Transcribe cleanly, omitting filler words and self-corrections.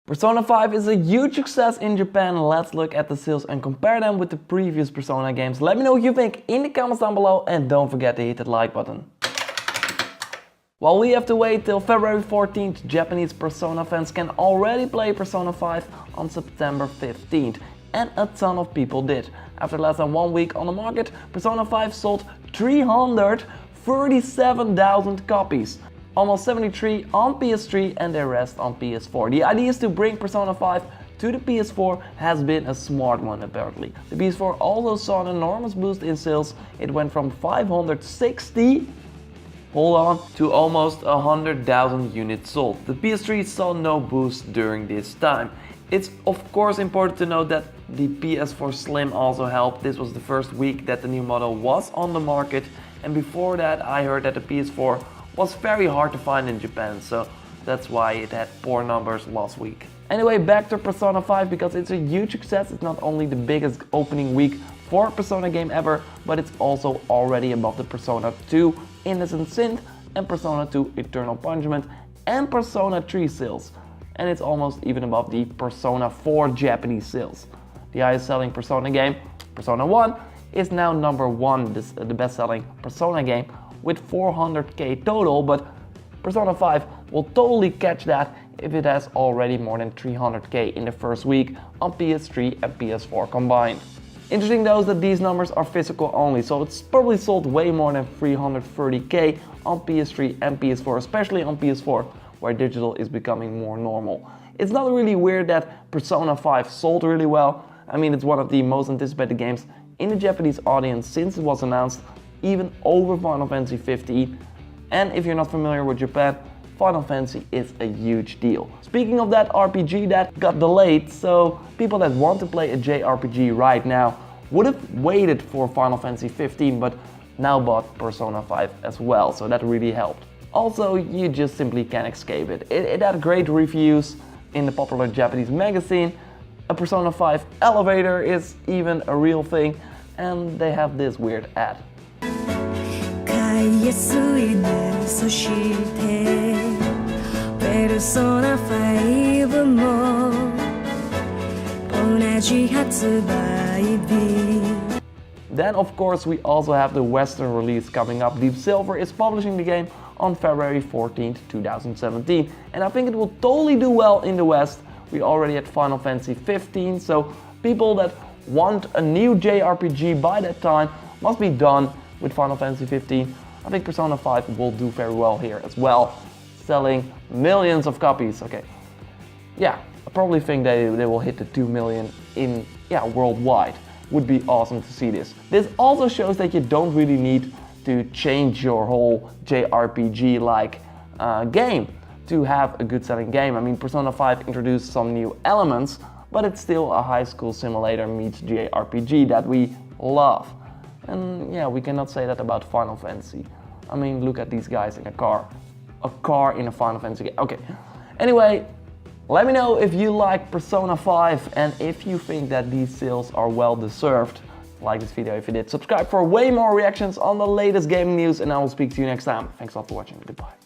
Persona 5 is a huge success in Japan. Let's look at the sales and compare them with the previous Persona games. Let me know what you think in the comments down below and don't forget to hit that like button. While we have to wait till February 14th, Japanese Persona fans can already play Persona 5 on September 15th. And a ton of people did. After less than 1 week on the market, Persona 5 sold 337,000 copies. Almost 73 on PS3 and the rest on PS4. The idea is to bring Persona 5 to the PS4 has been a smart one apparently. The PS4 also saw an enormous boost in sales. It went from 560 to almost 100,000 units sold. The PS3 saw no boost during this time. It's of course important to note that the PS4 Slim also helped. This was the first week that the new model was on the market, and before that I heard that the PS4 was very hard to find in Japan, so that's why it had poor numbers last week. Anyway, back to Persona 5 because it's a huge success. It's not only the biggest opening week for a Persona game ever, but it's also already above the Persona 2 Innocent Sin and Persona 2 Eternal Punishment and Persona 3 sales. And it's almost even above the Persona 4 Japanese sales. The highest selling Persona game, Persona 1, is now number 1, the best selling Persona game with 400k total, but Persona 5 will totally catch that if it has already more than 300k in the first week on PS3 and PS4 combined. Interesting though is that these numbers are physical only, so it's probably sold way more than 330k on PS3 and PS4, especially on PS4, where digital is becoming more normal. It's not really weird that Persona 5 sold really well. I mean, it's one of the most anticipated games in the Japanese audience since it was announced, even over Final Fantasy 15. And if you're not familiar with Japan, Final Fantasy is a huge deal. Speaking of that RPG that got delayed, so people that want to play a JRPG right now would have waited for Final Fantasy 15 but now bought Persona 5 as well, so that really helped. Also, you just simply can't escape it. It had great reviews in the popular Japanese magazine. A Persona 5 elevator is even a real thing, and they have this weird ad. Persona 5も同じ発売日 Then of course we also have the Western release coming up. Deep Silver is publishing the game on February 14th, 2017, and I think it will totally do well in the West. We already had Final Fantasy 15, so people that want a new JRPG by that time must be done with Final Fantasy 15. I think Persona 5 will do very well here as well, selling millions of copies. Okay, yeah, I probably think they will hit the 2 million worldwide. Would be awesome to see this. This also shows that you don't really need to change your whole JRPG-like game to have a good selling game. I mean, Persona 5 introduced some new elements, but it's still a high school simulator meets JRPG that we love. And yeah, we cannot say that about Final Fantasy. I mean, look at these guys in a car. A car in a Final Fantasy game. Okay, anyway, let me know if you like Persona 5 and if you think that these sales are well deserved. Like this video if you did. Subscribe for way more reactions on the latest gaming news, and I will speak to you next time. Thanks a lot for watching. Goodbye.